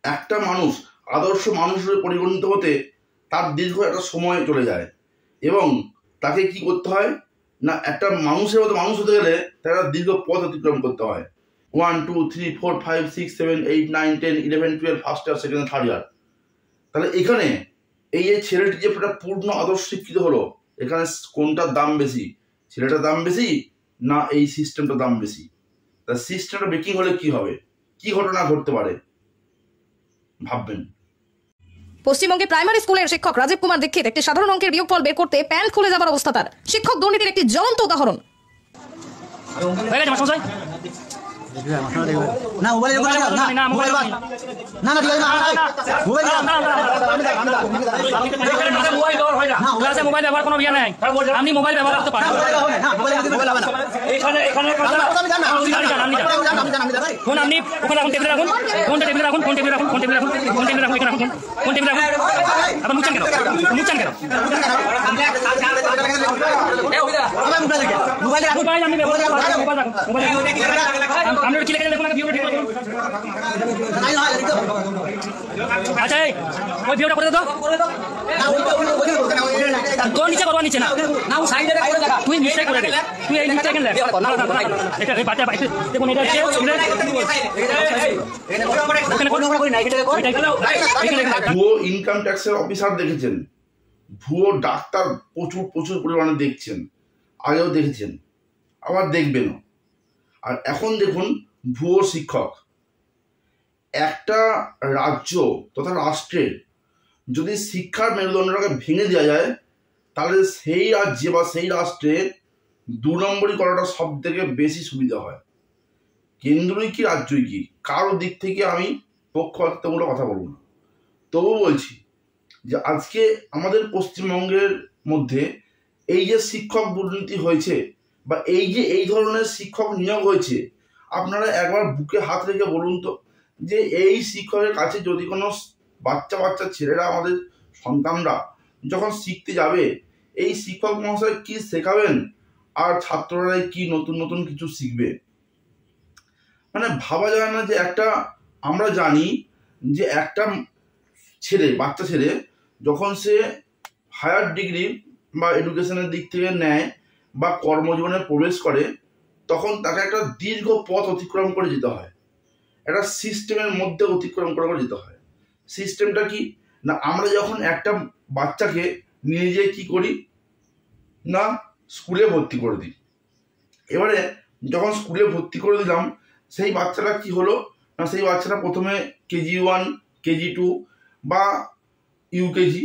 একটা মানুষ আদর্শ মানুষের পরিগণিত হতে তার দীর্ঘ একটা সময় চলে যায় এবং তাকে কি করতে হয় না, একটা মানুষের মতো মানুষ হতে গেলে তার দীর্ঘ পথ অতিক্রম করতে হয়। 1 2 3 4 5 6 7 8 9 10 11 12 first year, second, third year. তাহলে এখানে এই যে ছেলেটি যে পূর্ণ আদর্শ শিক্ষিত হলো, এখানে কোনটার দাম বেশি? ছেলেটার দাম বেশি না এই সিস্টেমটার দাম বেশি? তা সিস্টেমটা ব্রেকিং হলে কি হবে, কি ঘটনা ঘটতে পারে ভাববেন। পশ্চিমবঙ্গে প্রাইমারি স্কুলের শিক্ষক রাজীব কুমার দীক্ষিত একটি সাধারণ অঙ্কের বিয়োগফল বের করতে প্যান্ট খুলে যাবার অবস্থা তার। শিক্ষক দুর্নীতির একটি জ্বলন্ত উদাহরণ। না মোবাইল না মোবাইল না না না মোবাইল না মোবাইল ব্যবহার কোনো বিয়ে নাই। আপনি মোবাইল ব্যবহার করতে পারেন ফোন আপনি ওখানে রাখুন, টেবিলে রাখুন, ফোনটা টেবিলে রাখুন, ফোন টেবিলে রাখুন, ফোন টেবিলে রাখুন, ফোন টেবিলে রাখুন, এখানে রাখুন, ফোন টেবিলে রাখুন। আপনার মুচ্ছেন কেন? মুচ্ছেন কেন? মোবাইল আপনি ব্যবহার করতে পারেন, মোবাইল রাখুন, মোবাইল আপনার কি লেখা দেখুন না, ভিডিওটা ঠিক করুন। আচ্ছা ওই ভিডিওটা করে দাও, তোর নিচে করবা, নিচে না না ও সাইডে করে দেখা, তুই নিচে করে দে, তুই এই নিচে কেন লেখ না না না এটা এই বাচ্চা বাইতে দেখুন, এটা হচ্ছে ভুয়ো ইনকাম ট্যাক্সের অফিসার দেখেছেন, ভুয়ো ডাক্তার প্রচুর প্রচুর পরিমাণে দেখছেন, আগেও দেখেছেন, আবার দেখবেনও। আর এখন দেখুন ভুয়ো শিক্ষক। একটা রাজ্য তথা রাষ্ট্রের যদি শিক্ষার মেরুদণ্ডটাকে ভেঙে দেওয়া যায়, তাহলে সেই রাজ্যে বা সেই রাষ্ট্রে 2 নম্বরই করাটা সব থেকে বেশি সুবিধা হয়। কেন্দ্রই কি রাজ্যই কি, কারো দিক থেকে আমি পক্ষপাতিত্বমূলক কথা বলবো না, তবু বলছি যে আজকে আমাদের পশ্চিমবঙ্গের মধ্যে এই যে শিক্ষক দুর্নীতি হয়েছে বা এই যে এই ধরনের শিক্ষক নিয়োগ হয়েছে, আপনারা একবার বুকে হাত রেখে বলুন তো যে এই শিক্ষকের কাছে যদি কোনো বাচ্চা বাচ্চা ছেলেরা, আমাদের সন্তানরা যখন শিখতে যাবে, এই শিক্ষক মহাশয় কি শেখাবেন আর ছাত্ররা কি নতুন নতুন কিছু শিখবে? মানে ভাবা যায় না যে একটা, আমরা জানি যে একটা ছেলে, বাচ্চা ছেলে যখন সে হায়ার ডিগ্রি বা এডুকেশনের দিক থেকে নেয় বা কর্মজীবনে প্রবেশ করে, তখন তাকে একটা দীর্ঘ পথ অতিক্রম করে যেতে হয়, একটা সিস্টেমের মধ্যে অতিক্রম করে যেতে হয়। সিস্টেমটা কি না, আমরা যখন একটা বাচ্চাকে নিয়ে যেয়ে কি করি না, স্কুলে ভর্তি করে দিই। এবারে যখন স্কুলে ভর্তি করে দিলাম, সেই বাচ্চাটা কি হলো না, সেই বাচ্চাটা প্রথমে কেজি 1, কেজি 2 বা ইউকেজি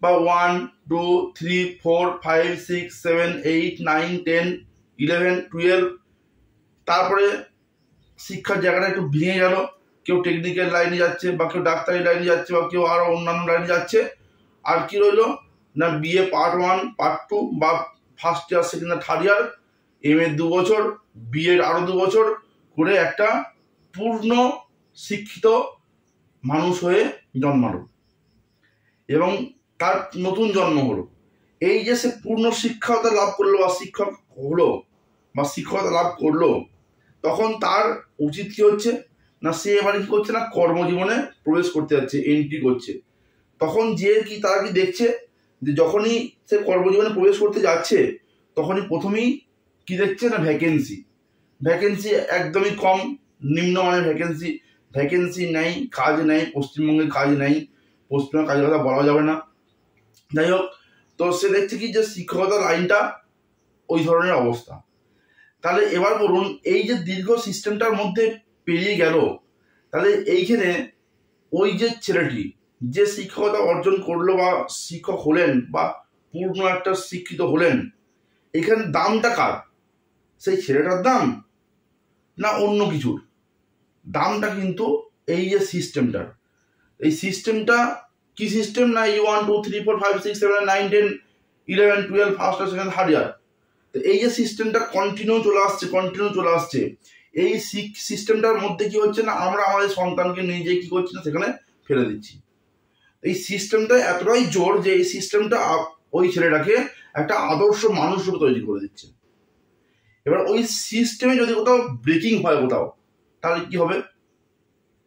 বা 1 2 3 4 5 6 7 8 9 10 11 12, তারপরে শিক্ষার জায়গাটা একটু ভেঙে গেল, কেউ টেকনিক্যাল লাইনে যাচ্ছে বা কেউ ডাক্তারি লাইনে যাচ্ছে বা কেউ আরো অন্যান্য লাইনে যাচ্ছে। আর কি রইল না, বিএ পার্ট 1 পার্ট 2 বা first year, second year, third year, MA 2 বছর, বিএড আরো 2 বছর করে একটা পূর্ণ শিক্ষিত মানুষ হয়ে জন্মালো এবং তার নতুন জন্ম হলো। এই যে সে পূর্ণ শিক্ষকতা লাভ করলো বা শিক্ষক হলো বা শিক্ষকতা লাভ করলো, তখন তার উচিত কি হচ্ছে না, সে এবারে কি করছে না, কর্মজীবনে প্রবেশ করতে যাচ্ছে, এন্ট্রি করছে। তখন যে কি তারা কি দেখছে যে যখনই সে কর্মজীবনে প্রবেশ করতে যাচ্ছে, তখনই প্রথমেই কি দেখছে না, ভ্যাকেন্সি একদমই কম, নিম্নমানের ভ্যাকেন্সি নেই, কাজ নেই, পশ্চিমবঙ্গে কাজ নেই, পশ্চিমবঙ্গের কাজের কথা বলা যাবে না। যাই হোক, তো সে দেখছে কি যে শিক্ষকতা লাইনটা ওই ধরনের অবস্থা। তাহলে এবার বলুন, এই যে দীর্ঘ সিস্টেমটার মধ্যে পেরিয়ে গেল, তাহলে এইখানে ওই যে ছেলেটি যে শিক্ষকতা অর্জন করলো বা শিক্ষক হলেন বা পূর্ণ একটা শিক্ষিত হলেন, এখানে দামটা কার? সেই ছেলেটার দাম না অন্য কিছুর? দামটা কিন্তু এই যে সিস্টেমটার, এই সিস্টেমটা কি সিস্টেম না, 1 2 3 4 5 6 7 9 10 11 12 first year, second, third year. তো এই যে সিস্টেমটা কন্টিনিউ চলে আসছে, এই সিস্টেমটার মধ্যে কি হচ্ছে না, আমরা আমাদের সন্তানকে নিয়ে যেয়ে কি করছি না, সেখানে ফেলে দিচ্ছি। এই সিস্টেমটা এতটাই জোর যে এই সিস্টেমটা ওই ছেলেটাকে একটা আদর্শ মানুষ রূপে তৈরি করে দিচ্ছে। এবার ওই সিস্টেমে যদি কোথাও ব্রেকিং হয় কোথাও, তাহলে কি হবে?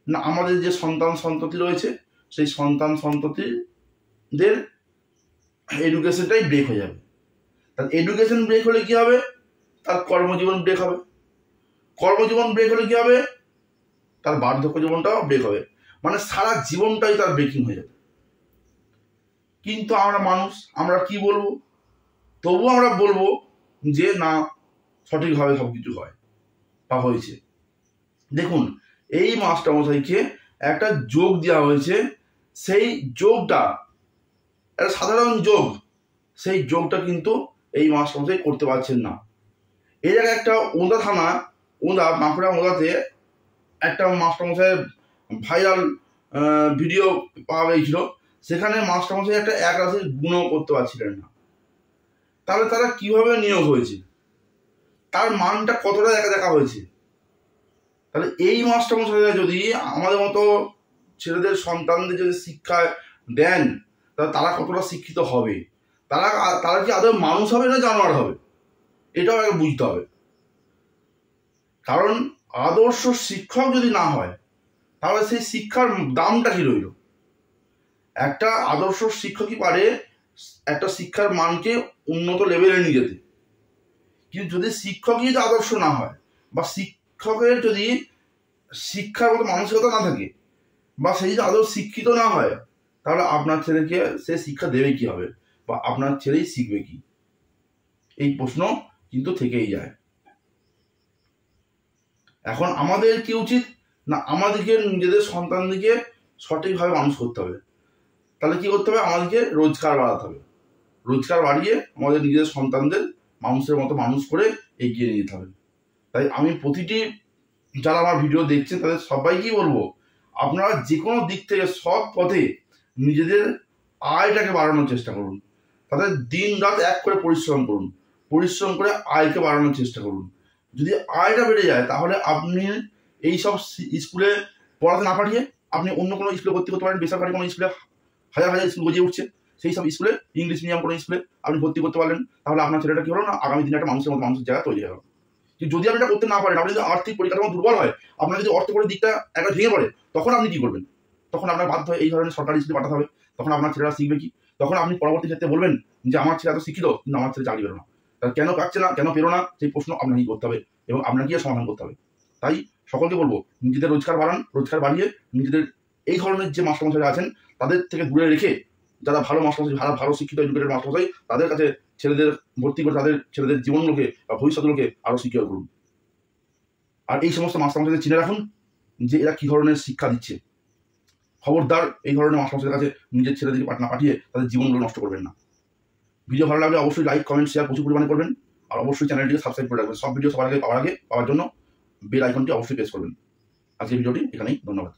না আমাদের যে সন্তান সন্ততি রয়েছে সেই সন্তান সন্ততিদের এডুকেশনটাই ব্রেক হয়ে যাবে। তার এডুকেশন ব্রেক হলে কি হবে? তার কর্মজীবন ব্রেক হবে। কর্মজীবন ব্রেক হলে কি হবে? তার বার্ধক্য জীবনটাও ব্রেক হবে। মানে সারা জীবনটাই তার ব্রেকিং হয়ে যাবে। কিন্তু আমরা মানুষ, আমরা কি বলবো? তবুও আমরা বলবো যে না, সঠিকভাবে সব কিছু হয় বা হয়েছে। দেখুন, এই মাস্টারমশাইকে একটা যোগ দেওয়া হয়েছে, সেই যোগটা একটা সাধারণ যোগ, সেই যোগটা কিন্তু এই মাস্টারমশাই করতে পারছেন না। এই জায়গায় একটা ওঁদা থানা, বাঁকুড়া ওঁদাতে একটা মাস্টারমশাই ভাইরাল ভিডিও পাওয়া গিয়েছিল। সেখানে মাস্টারমশাই একটা এক রাশির গুণও করতে পারছিলেন না। তাহলে তারা কিভাবে নিয়োগ হয়েছে, তার মানটা কতটা দেখা হয়েছে। তাহলে এই মাস্টারমশাইরা যদি আমাদের মতো ছেলেদের সন্তানদের যদি শিক্ষা দেন, তাহলে তারা কতটা শিক্ষিত হবে, তারা কি আদৌ মানুষ হবে না জানোয়ার হবে, এটাও আগে বুঝতে হবে। কারণ আদর্শ শিক্ষক যদি না হয় তাহলে সেই শিক্ষার দামটা কি রইল? একটা আদর্শ শিক্ষকই পারে একটা শিক্ষার মানকে উন্নত লেভেলে নিয়ে যেতে। কিন্তু যদি শিক্ষকই যদি আদর্শ না হয়, বা শিক্ষকের যদি শিক্ষার মতো মানসিকতা না থাকে, বা সেই যদি আদৌ শিক্ষিত না হয়, তাহলে আপনার ছেলেকে সে শিক্ষা দেবে কি হবে, বা আপনার ছেলেই শিখবে কি? এই প্রশ্ন কিন্তু থেকেই যায়। এখন আমাদের কি উচিত? না, আমাদেরকে নিজেদের সন্তানদেরকে সঠিকভাবে মানুষ করতে হবে। তাহলে কি করতে হবে? আমাদেরকে রোজগার বাড়াতে হবে। রোজগার বাড়িয়ে আমাদের নিজেদের সন্তানদের মানুষের মতো মানুষ করে এগিয়ে নিয়ে যেতে হবে। তাই আমি প্রতিটি যারা আমার ভিডিও দেখছেন তাদের সবাইকেই বলবো, আপনারা যে কোনো দিক থেকে সৎ পথে নিজেদের আয়টাকে বাড়ানোর চেষ্টা করুন। তাদের দিন রাত এক করে পরিশ্রম করুন, পরিশ্রম করে আয়কে বাড়ানোর চেষ্টা করুন। যদি আয়টা বেড়ে যায়, তাহলে আপনি এই সব স্কুলে পড়াতে না পাঠিয়ে আপনি অন্য কোনো স্কুলে ভর্তি করতে পারেন। বেসরকারি কোনো স্কুলে হাজার হাজার স্কুল গজিয়ে উঠছে, সেই সব স্কুলে ইংলিশ মিডিয়াম কোনো স্কুলে আপনি ভর্তি করতে পারলেন। তাহলে আপনার ছেলেটা কি হলো না, আগামী দিনে একটা মানুষের মতো মানুষের জায়গা তৈরি হলো। কিন্তু যদি আপনি এটা করতে না পারেন, আপনি যদি আর্থিক পরিকাঠামো দুর্বল হয়, আপনার যদি অর্থকরী দিকটা একটা ভেঙে পড়ে, তখন আপনি কি করবেন? তখন আপনার বাধ্য হয়ে এই ধরনের সরকারি স্কুলে পাঠাতে হবে। তখন আপনার ছেলেরা শিখবে কি? তখন আপনি পরবর্তী ক্ষেত্রে বলবেন যে আমার ছেলে এত শিক্ষিত কিন্তু আমার ছেলে চাকরি পেল না। তাহলে কেন পাচ্ছে না, কেন পেরো না, সেই প্রশ্ন আপনাকেই করতে হবে এবং আপনাকেই সমাধান করতে হবে। তাই সকলকে বলবো, নিজেদের রোজগার বাড়ান, রোজগার বাড়িয়ে নিজেদের এই ধরনের যে মাস্টারমশাইরা আছেন তাদের থেকে দূরে রেখে, যারা ভালো মাস্টারমশাই, ভালো শিক্ষিত এডুকেটেড মাস্টারমশাই, তাদের কাছে ছেলেদের ভর্তি করে তাদের ছেলেদের জীবনগুলোকে বা ভবিষ্যৎগুলোকে আরো সিকিউর করুন। আর এই সমস্ত মাস্টারমশাইদের চিনে রাখুন যে এরা কি ধরনের শিক্ষা দিচ্ছে। খবরদার এই ধরনের মাস্টারমশাইদের কাছে নিজের ছেলেদেরকে না পাঠিয়ে তাদের জীবনগুলো নষ্ট করবেন না। ভিডিও ভালো লাগলে অবশ্যই লাইক, কমেন্ট, শেয়ার প্রচুর পরিমাণে করবেন। আর অবশ্যই চ্যানেলটিকে সাবস্ক্রাইব করে রাখবেন। সব ভিডিও সবার আগে পাওয়ার জন্য বেল আইকনটি অবশ্যই প্রেস করবেন। আজকের ভিডিওটি এখানেই, ধন্যবাদ।